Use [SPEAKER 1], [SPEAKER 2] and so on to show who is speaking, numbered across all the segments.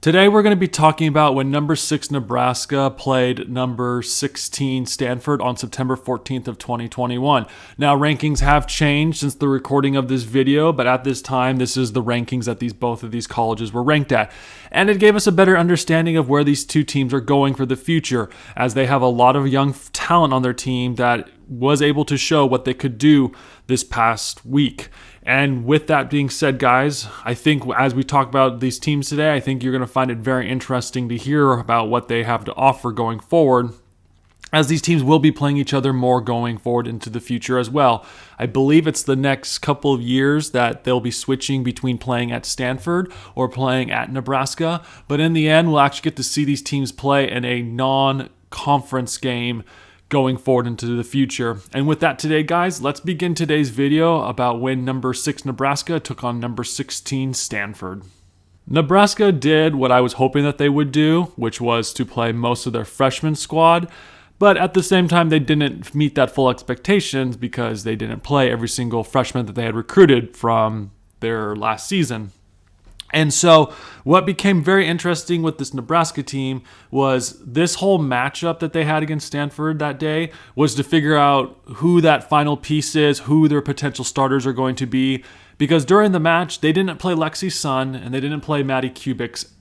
[SPEAKER 1] Today we're going to be talking about when number 6 Nebraska played number 16 Stanford on September 14th of 2021. Now rankings have changed since the recording of this video, but at this time this is the rankings that both of these colleges were ranked at. And it gave us a better understanding of where these two teams are going for the future, as they have a lot of young talent on their team that was able to show what they could do this past week. And with that being said, guys, I think as we talk about these teams today, I think you're going to find it very interesting to hear about what they have to offer going forward, as these teams will be playing each other more going forward into the future as well. I believe it's the next couple of years that they'll be switching between playing at Stanford or playing at Nebraska. But in the end, we'll actually get to see these teams play in a non-conference game going forward into the future. And with that today, guys, let's begin today's video about when number 6 Nebraska took on number 16 Stanford. Nebraska did what I was hoping that they would do, which was to play most of their freshman squad, but at the same time they didn't meet that full expectations because they didn't play every single freshman that they had recruited from their last season. And so what became very interesting with this Nebraska team was this whole matchup that they had against Stanford that day was to figure out who that final piece is, who their potential starters are going to be. Because during the match, they didn't play Lexi Sun and they didn't play Maddie Kubik's.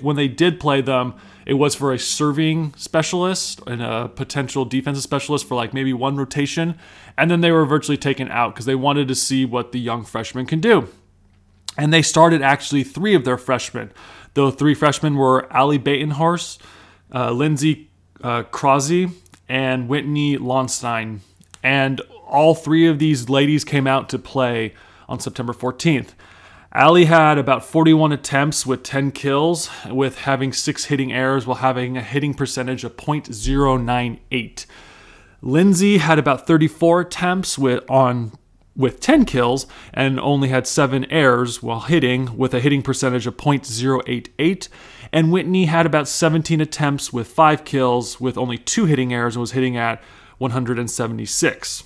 [SPEAKER 1] When they did play them, it was for a serving specialist and a potential defensive specialist for like maybe one rotation. And then they were virtually taken out because they wanted to see what the young freshmen can do. And they started actually 3 of their freshmen. The 3 freshmen were Allie Batenhorst, Lindsay Krause, and Whitney Lonstein. And all 3 of these ladies came out to play on September 14th. Allie had about 41 attempts with 10 kills, with having 6 hitting errors while having a hitting percentage of .098. Lindsay had about 34 attempts with 10 kills and only had 7 errors while hitting, with a hitting percentage of .088. And Whitney had about 17 attempts with 5 kills with only 2 hitting errors and was hitting at 176.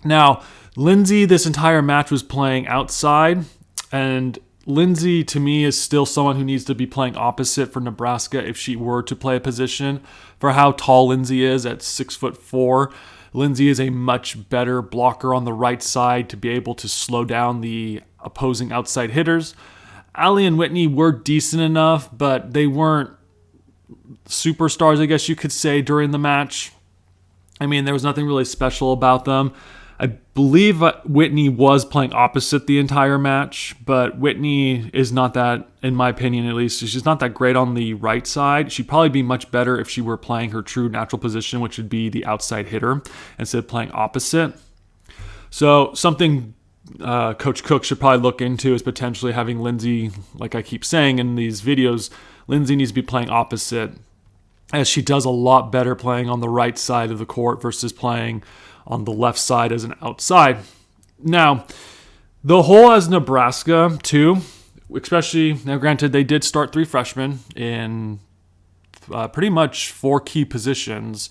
[SPEAKER 1] Now, Lindsay this entire match was playing outside, and Lindsay to me is still someone who needs to be playing opposite for Nebraska if she were to play a position. For how tall Lindsay is at 6'4", Lindsay is a much better blocker on the right side to be able to slow down the opposing outside hitters. Allie and Whitney were decent enough, but they weren't superstars, I guess you could say, during the match. I mean, there was nothing really special about them. I believe Whitney was playing opposite the entire match, but Whitney is not that, in my opinion at least, she's not that great on the right side. She'd probably be much better if she were playing her true natural position, which would be the outside hitter, instead of playing opposite. So something Coach Cook should probably look into is potentially having Lindsay, like I keep saying in these videos, Lindsay needs to be playing opposite, as she does a lot better playing on the right side of the court versus playing on the left side as an outside. Now, the whole as Nebraska, too, especially, now granted, they did start 3 freshmen in pretty much 4 key positions.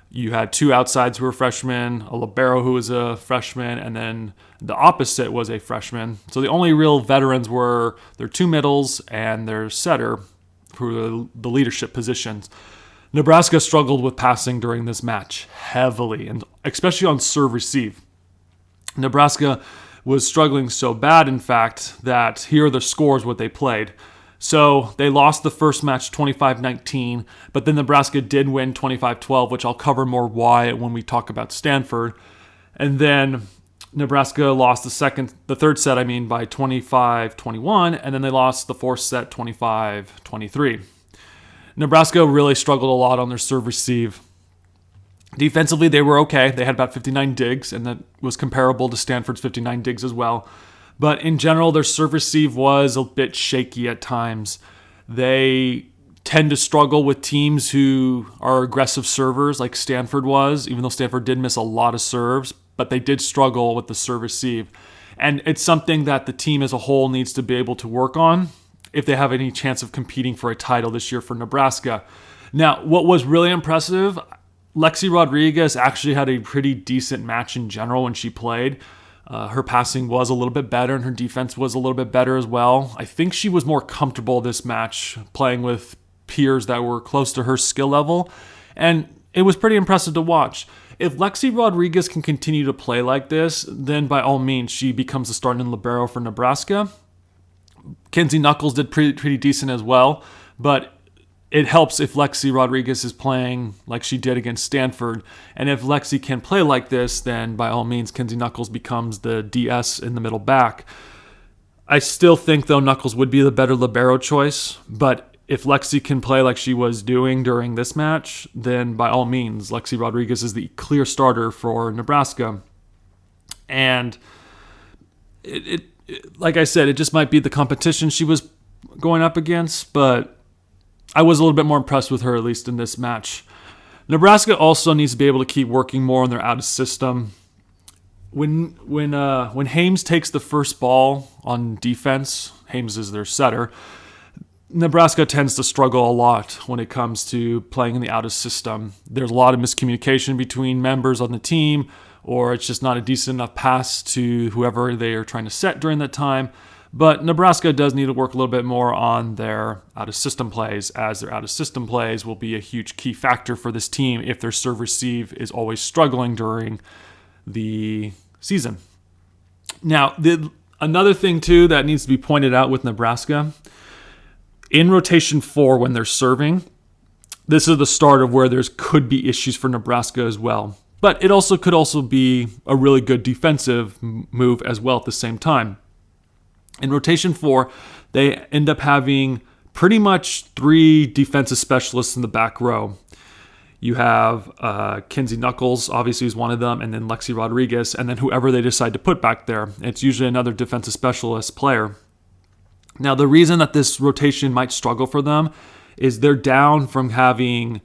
[SPEAKER 1] You had 2 outsides who were freshmen, a libero who was a freshman, and then the opposite was a freshman. So the only real veterans were their 2 middles and their setter for the leadership positions. Nebraska struggled with passing during this match heavily, and especially on serve-receive. Nebraska was struggling so bad, in fact, that here are the scores what they played. So they lost the first match 25-19, but then Nebraska did win 25-12, which I'll cover more why when we talk about Stanford. And then Nebraska lost the third set, by 25-21, and then they lost the fourth set 25-23. Nebraska really struggled a lot on their serve-receive. Defensively, they were okay. They had about 59 digs, and that was comparable to Stanford's 59 digs as well. But in general, their serve-receive was a bit shaky at times. They tend to struggle with teams who are aggressive servers like Stanford was, even though Stanford did miss a lot of serves, but they did struggle with the serve-receive. And it's something that the team as a whole needs to be able to work on if they have any chance of competing for a title this year for Nebraska. Now, what was really impressive, Lexi Rodriguez actually had a pretty decent match in general when she played. Her passing was a little bit better and her defense was a little bit better as well. I think she was more comfortable this match playing with peers that were close to her skill level, and it was pretty impressive to watch. If Lexi Rodriguez can continue to play like this, then by all means she becomes the starting libero for Nebraska. Kenzie Knuckles did pretty decent as well, but it helps if Lexi Rodriguez is playing like she did against Stanford. And if Lexi can play like this, then by all means, Kenzie Knuckles becomes the DS in the middle back. I still think, though, Knuckles would be the better libero choice. But if Lexi can play like she was doing during this match, then by all means, Lexi Rodriguez is the clear starter for Nebraska. And like I said, it just might be the competition she was going up against, but I was a little bit more impressed with her, at least in this match. Nebraska also needs to be able to keep working more on their out of system. When Hames takes the first ball on defense, Hames is their setter, Nebraska tends to struggle a lot when it comes to playing in the out of system. There's a lot of miscommunication between members on the team, or it's just not a decent enough pass to whoever they are trying to set during that time. But Nebraska does need to work a little bit more on their out-of-system plays, as their out-of-system plays will be a huge key factor for this team if their serve-receive is always struggling during the season. Now, another thing, too, that needs to be pointed out with Nebraska, in rotation 4 when they're serving, this is the start of where there could be issues for Nebraska as well. But it could also be a really good defensive move as well at the same time. In rotation 4, they end up having pretty much 3 defensive specialists in the back row. You have Kenzie Knuckles, obviously, is one of them, and then Lexi Rodriguez, and then whoever they decide to put back there. It's usually another defensive specialist player. Now, the reason that this rotation might struggle for them is they're down from having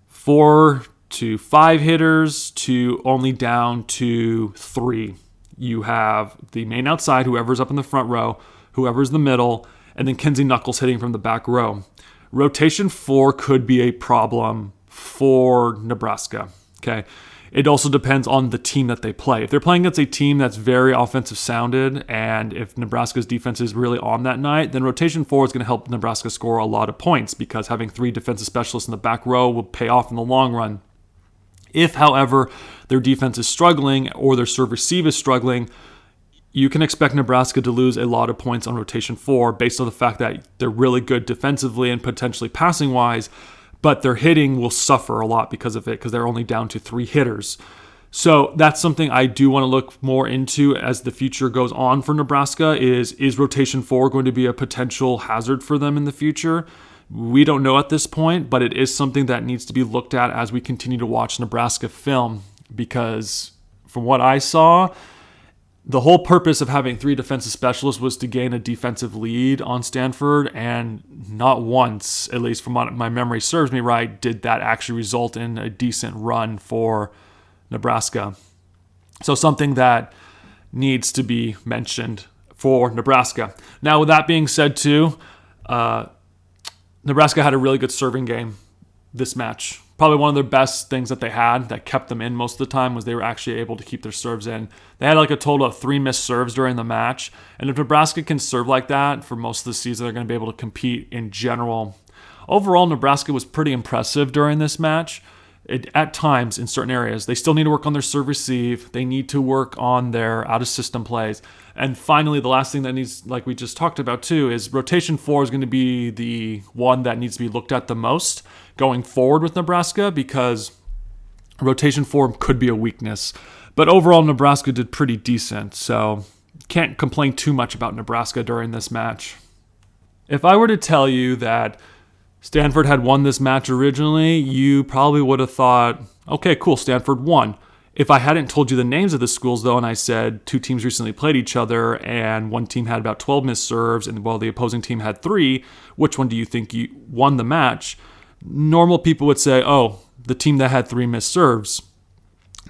[SPEAKER 1] 4 to 5 hitters to only down to 3. You have the main outside, whoever's up in the front row, whoever's in the middle, and then Kenzie Knuckles hitting from the back row. Rotation 4 could be a problem for Nebraska. Okay, it also depends on the team that they play. If they're playing against a team that's very offensive sounded, and if Nebraska's defense is really on that night, then rotation 4 is going to help Nebraska score a lot of points because having 3 defensive specialists in the back row will pay off in the long run. If, however, their defense is struggling or their serve-receive is struggling, you can expect Nebraska to lose a lot of points on rotation 4 based on the fact that they're really good defensively and potentially passing-wise, but their hitting will suffer a lot because of it because they're only down to 3 hitters. So that's something I do want to look more into as the future goes on for Nebraska is rotation 4 going to be a potential hazard for them in the future? We don't know at this point, but it is something that needs to be looked at as we continue to watch Nebraska film because from what I saw, the whole purpose of having 3 defensive specialists was to gain a defensive lead on Stanford, and not once, at least from what my memory serves me right, did that actually result in a decent run for Nebraska. So something that needs to be mentioned for Nebraska. Now, with that being said too, Nebraska had a really good serving game this match. Probably one of their best things that they had that kept them in most of the time was they were actually able to keep their serves in. They had like a total of 3 missed serves during the match. And if Nebraska can serve like that for most of the season, they're going to be able to compete in general. Overall, Nebraska was pretty impressive during this match. At times, in certain areas, they still need to work on their serve receive. They need to work on their out-of-system plays. And finally, the last thing that needs, like we just talked about too, is rotation 4 is going to be the one that needs to be looked at the most going forward with Nebraska because rotation 4 could be a weakness. But overall, Nebraska did pretty decent, so can't complain too much about Nebraska during this match. If I were to tell you that Stanford had won this match originally, you probably would have thought, okay, cool, Stanford won. If I hadn't told you the names of the schools, though, and I said 2 teams recently played each other and one team had about 12 missed serves and while the opposing team had 3, which one do you think you won the match? Normal people would say, oh, the team that had 3 missed serves.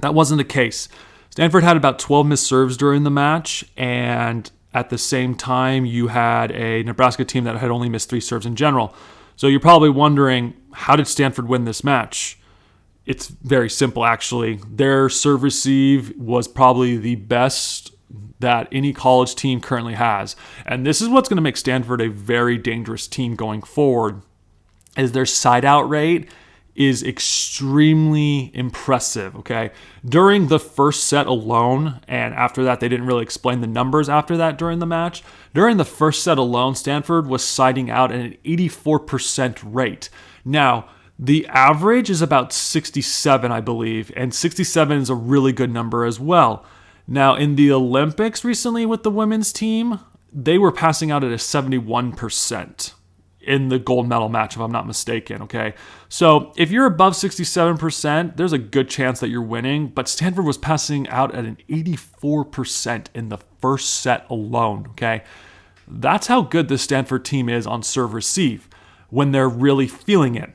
[SPEAKER 1] That wasn't the case. Stanford had about 12 missed serves during the match, and at the same time, you had a Nebraska team that had only missed 3 serves in general. So you're probably wondering, how did Stanford win this match? It's very simple, actually. Their serve receive was probably the best that any college team currently has. And this is what's going to make Stanford a very dangerous team going forward, is their side out rate is extremely impressive, okay? During the first set alone, and after that, they didn't really explain the numbers after that during the match. During the first set alone, Stanford was siding out at an 84% rate. Now, the average is about 67, I believe, and 67 is a really good number as well. Now, in the Olympics recently with the women's team, they were passing out at a 71% in the gold medal match, if I'm not mistaken, okay? So if you're above 67%, there's a good chance that you're winning, but Stanford was passing out at an 84% in the first set alone, okay? That's how good this Stanford team is on serve-receive when they're really feeling it,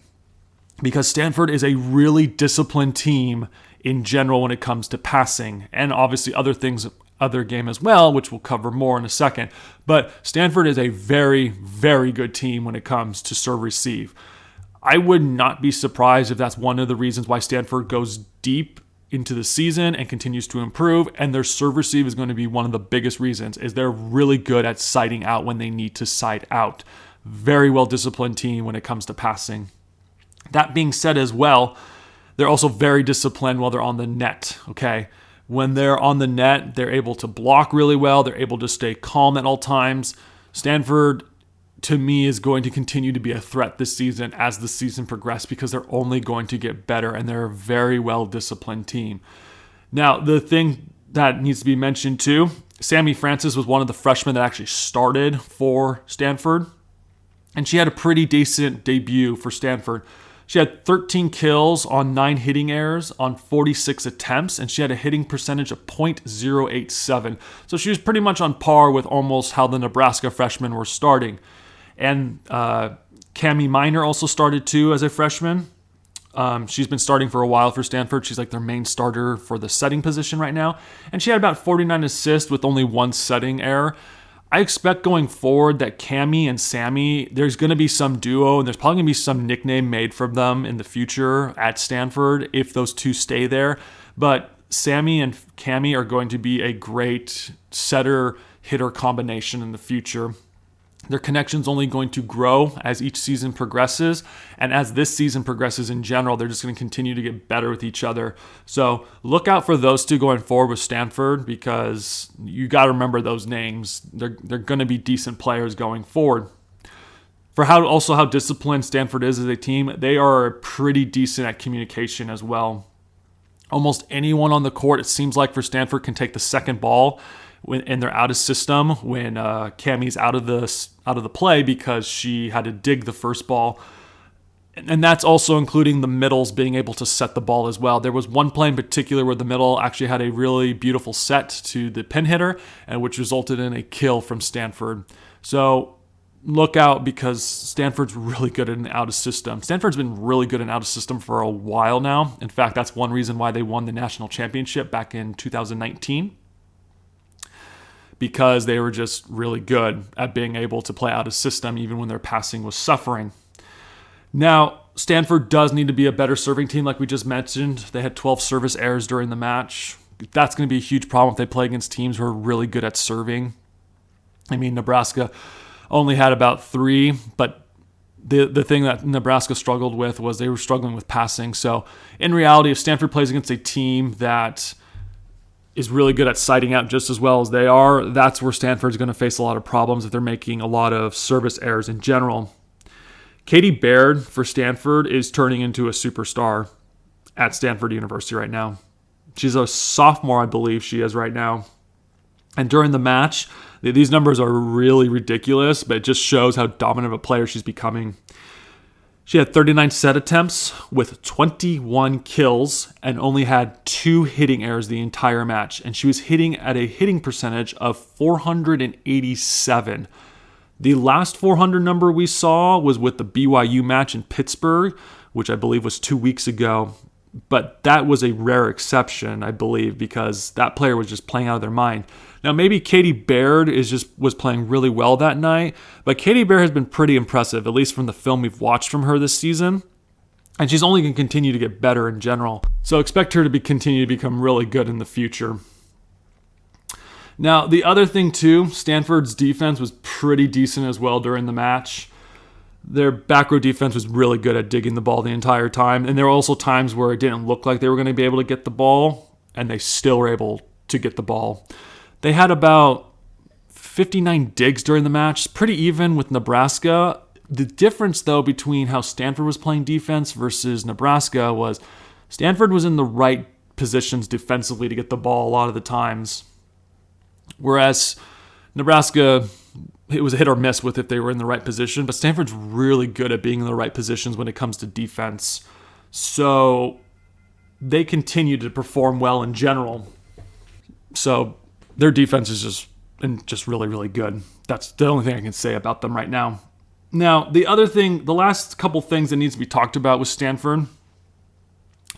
[SPEAKER 1] because Stanford is a really disciplined team in general when it comes to passing, and obviously other game as well, which we'll cover more in a second. But Stanford is a very, very good team when it comes to serve receive. I would not be surprised if that's one of the reasons why Stanford goes deep into the season and continues to improve, and their serve receive is going to be one of the biggest reasons, is they're really good at siding out when they need to side out. Very well disciplined team when it comes to passing. That being said as well, they're also very disciplined while they're on the net, okay? When they're on the net, they're able to block really well. They're able to stay calm at all times. Stanford, to me, is going to continue to be a threat this season as the season progresses, because they're only going to get better, and they're a very well-disciplined team. Now, the thing that needs to be mentioned too, Sammy Francis was one of the freshmen that actually started for Stanford, and she had a pretty decent debut for Stanford. She had 13 kills on 9 hitting errors on 46 attempts, and she had a hitting percentage of .087. So she was pretty much on par with almost how the Nebraska freshmen were starting. And Cami Minor also started too as a freshman. She's been starting for a while for Stanford. She's like their main starter for the setting position right now. And she had about 49 assists with only 1 setting error. I expect going forward that Cami and Sammy, there's going to be some duo, and there's probably going to be some nickname made for them in the future at Stanford if those two stay there. But Sammy and Cami are going to be a great setter-hitter combination in the future. Their connection's only going to grow as each season progresses, and as this season progresses in general, they're just going to continue to get better with each other. So look out for those two going forward with Stanford, because you got to remember those names. They're going to be decent players going forward. For how disciplined Stanford is as a team, they are pretty decent at communication as well. Almost anyone on the court, it seems like, for Stanford can take the second ball and they're out of system when Cammie's out of the play because she had to dig the first ball. And that's also including the middles being able to set the ball as well. There was one play in particular where the middle actually had a really beautiful set to the pin hitter, and which resulted in a kill from Stanford. So look out, because Stanford's really good at an out of system. Stanford's been really good at out of system for a while now. In fact, that's one reason why they won the national championship back in 2019. Because they were just really good at being able to play out of system even when their passing was suffering. Now, Stanford does need to be a better serving team, like we just mentioned. They had 12 service errors during the match. That's going to be a huge problem if they play against teams who are really good at serving. I mean, Nebraska only had about 3, but the thing that Nebraska struggled with was they were struggling with passing. So in reality, if Stanford plays against a team that is really good at siding out just as well as they are, that's where Stanford's going to face a lot of problems if they're making a lot of service errors in general. Katie Baird for Stanford is turning into a superstar at Stanford University right now. She's a sophomore, I believe she is right now. And during the match, these numbers are really ridiculous, but it just shows how dominant of a player she's becoming. She had 39 set attempts with 21 kills and only had 2 hitting errors the entire match. And she was hitting at a hitting percentage of 487. The last 400 number we saw was with the BYU match in Pittsburgh, which I believe was 2 weeks ago. But that was a rare exception, I believe, because that player was just playing out of their mind. Now, maybe Katie Baird was playing really well that night, but Katie Baird has been pretty impressive, at least from the film we've watched from her this season. And she's only going to continue to get better in general. So expect her to continue to become really good in the future. Now, the other thing too, Stanford's defense was pretty decent as well during the match. Their back row defense was really good at digging the ball the entire time. And there were also times where it didn't look like they were going to be able to get the ball, and they still were able to get the ball. They had about 59 digs during the match, pretty even with Nebraska. The difference, though, between how Stanford was playing defense versus Nebraska was Stanford was in the right positions defensively to get the ball a lot of the times. Whereas Nebraska, it was a hit or miss with if they were in the right position, but Stanford's really good at being in the right positions when it comes to defense. So they continue to perform well in general. So their defense is just really, really good. That's the only thing I can say about them right now. Now, the other thing, the last couple things that needs to be talked about with Stanford,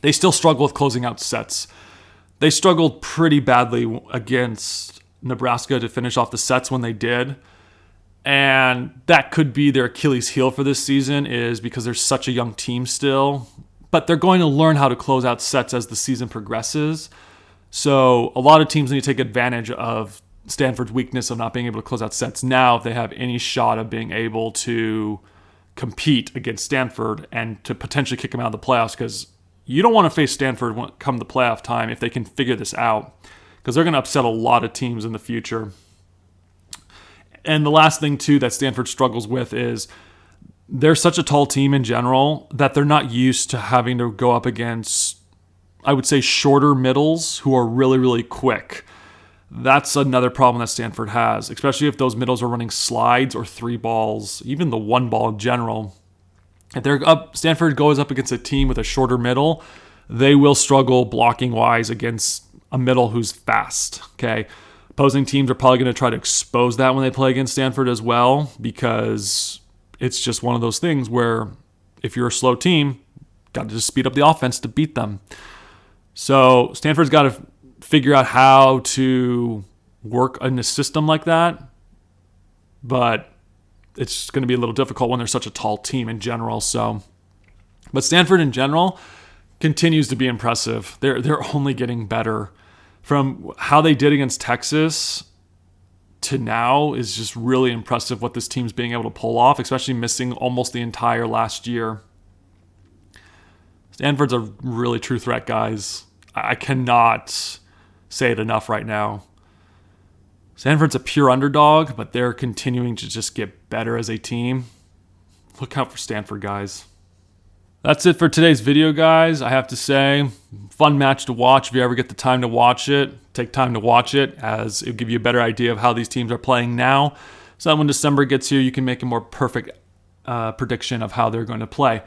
[SPEAKER 1] they still struggle with closing out sets. They struggled pretty badly against Nebraska to finish off the sets when they did. And that could be their Achilles heel for this season, is because they're such a young team still. But they're going to learn how to close out sets as the season progresses. So a lot of teams need to take advantage of Stanford's weakness of not being able to close out sets now if they have any shot of being able to compete against Stanford and to potentially kick them out of the playoffs, because you don't want to face Stanford come the playoff time if they can figure this out, because they're going to upset a lot of teams in the future. And the last thing, too, that Stanford struggles with is they're such a tall team in general that they're not used to having to go up against, I would say, shorter middles who are really, really quick. That's another problem that Stanford has, especially if those middles are running slides or three balls, even the one ball in general. If Stanford goes up against a team with a shorter middle, they will struggle blocking-wise against a middle who's fast, okay? Opposing teams are probably going to try to expose that when they play against Stanford as well, because it's just one of those things where if you're a slow team, got to just speed up the offense to beat them. So Stanford's got to figure out how to work in a system like that, but it's going to be a little difficult when they're such a tall team in general. But Stanford in general continues to be impressive. They're only getting better. From how they did against Texas to now is just really impressive what this team's being able to pull off, especially missing almost the entire last year. Stanford's a really true threat, guys. I cannot say it enough right now. Stanford's a pure underdog, but they're continuing to just get better as a team. Look out for Stanford, guys. That's it for today's video, guys. I have to say, fun match to watch. If you ever get the time to watch it, take time to watch it, as it'll give you a better idea of how these teams are playing now, so that when December gets here, you can make a more perfect prediction of how they're going to play.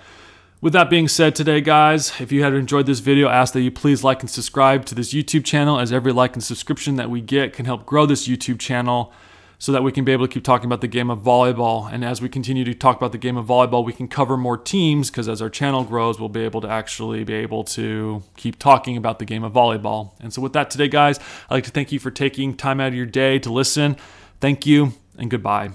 [SPEAKER 1] With that being said today, guys, if you had enjoyed this video, I ask that you please like and subscribe to this YouTube channel, as every like and subscription that we get can help grow this YouTube channel so that we can be able to keep talking about the game of volleyball. And as we continue to talk about the game of volleyball, we can cover more teams, because as our channel grows, we'll be able to keep talking about the game of volleyball. And so with that today, guys, I'd like to thank you for taking time out of your day to listen. Thank you, and goodbye.